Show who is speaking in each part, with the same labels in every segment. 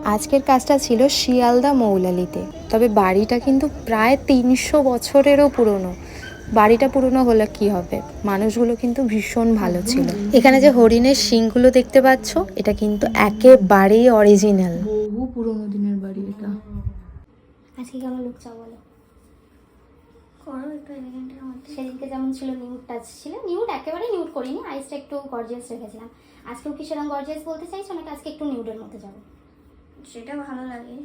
Speaker 1: আজকের কাজটা ছিল শিয়ালদা মৌলালিতে, তবে বাড়িটা কিন্তু প্রায় 300 বছরেরও পুরনো। বাড়িটা পুরনো হলে কি হবে, মানুষগুলো কিন্তু ভীষণ ভালো ছিল। এখানে যে হরিণের শিংগুলো দেখতে পাচ্ছ, এটা কিন্তু একেবারেই অরিজিনাল।
Speaker 2: বহু পুরনো দিনের বাড়ি এটা।
Speaker 3: আজকে কেমন লুক চাও বলো? করো একটু এলিগেন্টের মধ্যে। সেদিনকে যেমন ছিল নিউড টাচ ছিল, নিউড একেবারে নিউড করিনি, আইসটা একটু গর্জিয়াস রেখেছিলাম। আজকেও কি সেরকম গর্জিয়াস বলতে চাইছো নাকি আজকে একটু নিউডের মধ্যে যাবো?
Speaker 4: সেটা ভালো লাগে।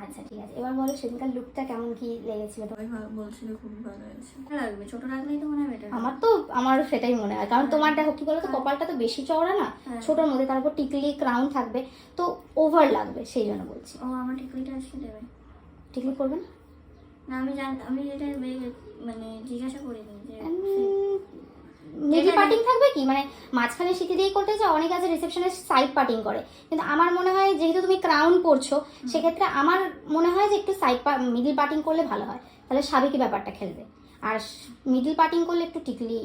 Speaker 3: আচ্ছা ঠিক আছে, এবার বলো সেদিনকার লুকটা কেমন কি লেগেছিল?
Speaker 4: সবাই বলছিল খুবই ভালো হয়েছে। ভালো লাগবে, ছোট রাখলেই তো মনে হয় বেটার।
Speaker 3: আমার সেটাই মনে হয়, কারণ তোমার দেখো কি বলতো, কপালটা তো বেশি চওড়া না, ছোটোর মধ্যে, তারপর টিকলি ক্রাউন থাকবে, তো ওভার লাগবে, সেই জন্য বলছি।
Speaker 4: ও আমার টিকলিটা আজকে দেবে?
Speaker 3: টিকলি করবেন
Speaker 4: না, আমি যেটা মানে জিজ্ঞাসা করিনি যে
Speaker 3: মিডল পার্টিং থাকবে কি, মানে মাঝখানে সিটি দিয়ে করতে চাও? অনেক আছে রিসেপশনে সাইড পার্টিং করে, কিন্তু আমার মনে হয় যেহেতু তুমি ক্রাউন পরছো, সেক্ষেত্রে আমার মনে হয় যে একটু মিডল পার্টিং করলে ভালো হয়, তাহলে সাবেকি ব্যাপারটা খেলবে। আর মিডল পার্টিং করলে একটু টিকলি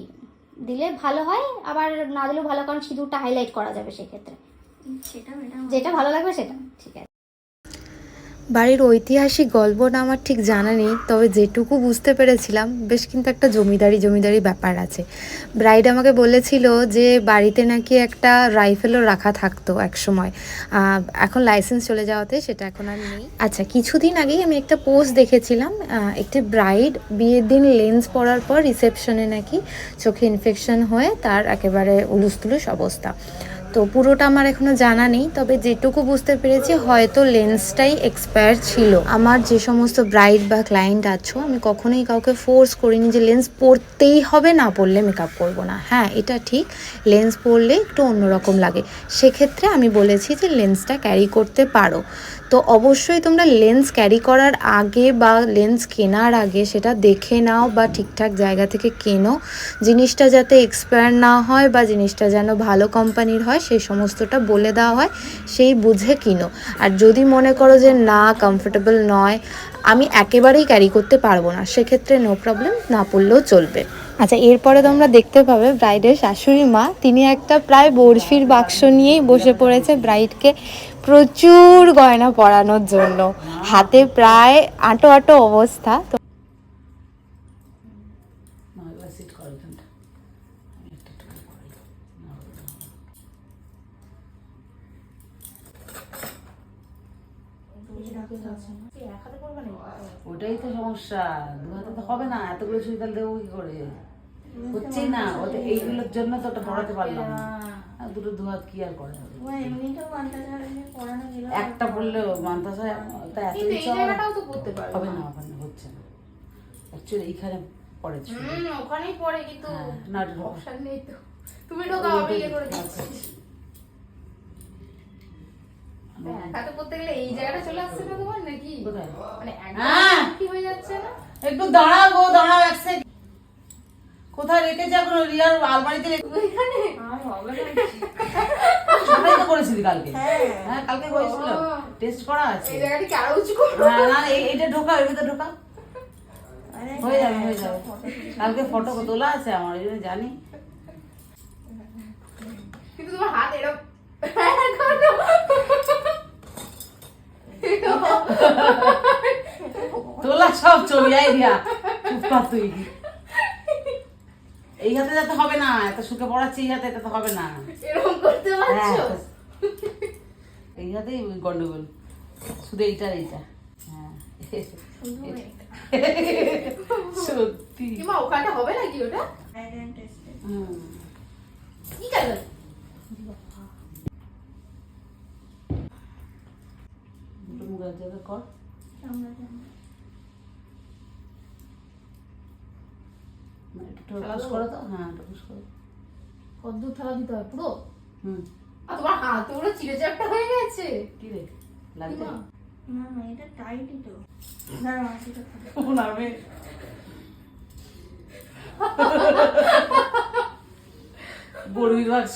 Speaker 3: দিলে ভালো হয়, আবার না দিলেও ভালো, কারণ সিঁদুরটা হাইলাইট করা যাবে সেক্ষেত্রে।
Speaker 4: সেটা
Speaker 3: যেটা ভালো লাগবে সেটা, ঠিক আছে।
Speaker 1: বাড়ির ঐতিহাসিক গল্পটা আমার ঠিক জানা নেই, তবে যেটুকু বুঝতে পেরেছিলাম বেশ কিন্তু একটা জমিদারি ব্যাপার আছে। ব্রাইড আমাকে বলেছিল যে বাড়িতে নাকি একটা রাইফেলও রাখা থাকতো এক সময়, এখন লাইসেন্স চলে যাওয়াতে সেটা এখন আর নেই। আচ্ছা, কিছুদিন আগেই আমি একটা পোস্ট দেখেছিলাম, একটি ব্রাইড বিয়ের দিন লেন্স পরার পর রিসেপশনে নাকি চোখে ইনফেকশন হয়ে তার একেবারে উলুস অবস্থা। তো পুরোটা আমার এখনো জানা নেই, তবে যেটুকু বুঝতে পেরেছি হয়তো লেন্সটাই এক্সপায়ার ছিল। আমার যে সমস্ত ব্রাইড বা ক্লায়েন্ট আছো, আমি কখনোই কাউকে ফোর্স করিনি যে লেন্স পরতেই হবে, না পরলে মেকআপ করবো না। হ্যাঁ, এটা ঠিক, লেন্স পরলে একটু অন্যরকম লাগে, সেক্ষেত্রে আমি বলেছি যে লেন্সটা ক্যারি করতে পারো। তো অবশ্যই তোমরা লেন্স ক্যারি করার আগে বা লেন্স কেনার আগে সেটা দেখে নাও বা ঠিকঠাক জায়গা থেকে কেনো, জিনিসটা যাতে এক্সপায়ার না হয় বা জিনিসটা যেন ভালো কোম্পানির হয় সেই সমস্তটা বলে দেওয়া হয়, সেই বুঝে কিনো। আর যদি মনে করো যে না কমফোর্টেবল নয়, আমি একেবারেই ক্যারি করতে পারবো না, সেক্ষেত্রে নো প্রবলেম, না পড়লেও চলবে। আচ্ছা, এরপরে তোমরা দেখতে পাবে ব্রাইডের শাশুড়ি মা, তিনি একটা প্রায় বরফির বাক্স নিয়েই বসে পড়েছে ব্রাইডকে প্রচুর গয়না পরানোর জন্য, হাতে প্রায় আঁটো অবস্থা। তো
Speaker 5: ওটাই তো সমস্যা, দু হাতে তো হবে না, এতগুলো সুইদার দেবো কি করে, হচ্ছেই না। ওটা এইগুলোর জন্য তো ওটা পড়াতে পারলাম না, দুটো দু হাত কি আর করে। একটা পড়লেও মানতাস হয়, তা এত হবে না, হচ্ছে না। অ্যাকচুয়ালি এইখানে পড়ে,
Speaker 2: ওখানেই পড়ে, কিন্তু
Speaker 5: না
Speaker 2: অপশন নেই তো, তুমি ঢোকা হবে ইয়ে করে দিচ্ছিস। তাতে করতে গেলে এই জায়গাটা চলে আসছে না তোমার নাকি, মানে কি হয়ে যাচ্ছে না?
Speaker 5: একটু দাঁড়াও গো, দাঁড়াও এক সেকেন্ড। কোথায় রেখেছে এখন? রিয়ার আলমারিতে
Speaker 2: এখানে আর হবে না,
Speaker 5: সবাই তো করেছিলি কালকে। হ্যাঁ, কালকে করেছিল, টেস্ট করা আছে।
Speaker 2: এই জায়গাটা কি আরো উঁচু করব?
Speaker 5: না এইটা ঢোকা, এর ভিতরে ঢোকা, হয়ে যাবে। কালকে ফটো তোলা আছে আমার, ওই জন্য জানি।
Speaker 2: কিন্তু তোমার হাত এরকম
Speaker 5: তোলা সব ছবি আইডিয়া, চুপ কর তুই। এই হাতে যাতে হবে না, এত সুখে পড়াচ্ছি এই হাতে, এটা তো হবে না।
Speaker 2: এরকম করতে পারছো?
Speaker 5: এই হাতেই গন্ডগোল, শুধু এইটা। হ্যাঁ সত্যি।
Speaker 2: কিমা ওখানটা হবে নাকি ওটা? কি কালার?
Speaker 5: দুটো মুখের জায়গা কর, করো তো। হ্যাঁ, টুকুস করো।
Speaker 2: কদ্দূর থালা দিতে হয় পুরো?
Speaker 5: আর
Speaker 2: তোমার হাত পুরো চিড়ে চ্যাপটা হয়ে গেছে।
Speaker 5: কি রে লাগবে?
Speaker 4: না এটা টাইটই তো।
Speaker 5: আমি বড়ির বাক্স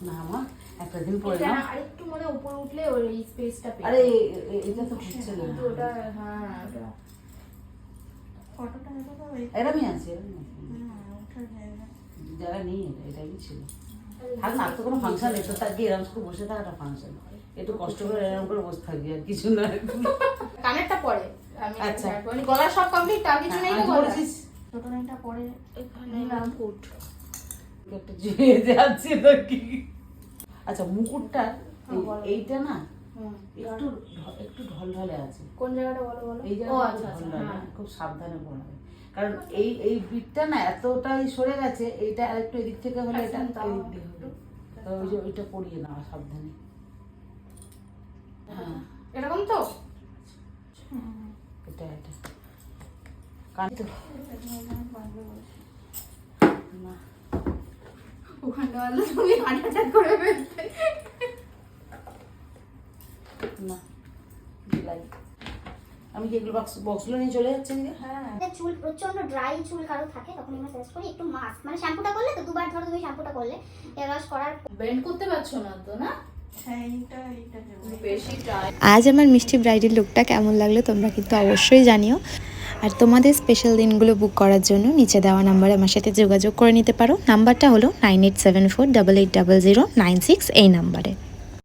Speaker 5: না আমার একটা দিন পরে না,
Speaker 2: আরেকটু মানে উপরে উঠলে ওর এই স্পেসটা পেয়ে।
Speaker 5: আরে এটা তো হচ্ছে না,
Speaker 2: ওটা হ্যাঁ, ওটা
Speaker 4: ফটোটা দেখো তো,
Speaker 5: এরমই আছে,
Speaker 4: ওঠার জায়গা
Speaker 5: জায়গা নেই, এটাই ছিল। থাক না, আর তো কোনো ফাংশন নেই, তো তার কি এরকম করে বসে থাকা একটা ফাংশন, একটু কষ্ট করে এরকম করে বসে থাকবি আর কিছু না।
Speaker 2: কানেরটা পরে আমি
Speaker 5: আচ্ছা।
Speaker 2: গলা সব কমপ্লিট, আর কিছু নেই তো গলা।
Speaker 5: করেছিস
Speaker 4: ছোট লাইনটা পরে নিলাম কোট।
Speaker 5: একটা জুয়ে যাচ্ছে তো কি। আচ্ছা মুকুটটা এইটা না একটু একটু ঢলঢলে আছে,
Speaker 2: কোন জায়গাটা বলো বলো?
Speaker 5: এই জায়গাটা খুব ঢলঢলে, খুব সাবধানে পড়াবে, কারণ এই বিটটা না এতটাই সরে গেছে, এইটা আরেকটু এদিক থেকে হলে এটা এদিক দিয়ে হবে, তো ওই যে ওইটা পড়িয়ে নাও সাবধানে। হ্যাঁ
Speaker 2: এরকম তো
Speaker 5: এটা কান তো না,
Speaker 2: ওখানটা বললে তুমি হার্ট অ্যাটাক করে ফেলতে।
Speaker 5: না জুলাই আমি কি এগুলো বক্সগুলো নিয়ে চলে যাচ্ছি নাকি?
Speaker 3: আমাদের চুল প্রচন্ড ড্রাই চুল কারো থাকে, তখন আমরা সাজেস্ট করি একটু মাস্ক, মানে শ্যাম্পুটা করলে তো দুবার ধরো তুমি শ্যাম্পুটা করলে, হেয়ার ওয়াশ করার
Speaker 2: বেন্ড করতে পারছো না তো না?
Speaker 4: হ্যাঁ এইটা
Speaker 2: বেশি ট্রাই।
Speaker 1: আজ আমার মিষ্টি ব্রাইডের লুকটা কেমন লাগলো তোমরা কিন্তু অবশ্যই জানিও। আর তোমাদের স্পেশাল দিনগুলো বুক করার জন্য নিচে দেওয়া নাম্বারে আমার সাথে যোগাযোগ করে নিতে পারো। নাম্বারটা হলো 9874880096, এই নাম্বারে।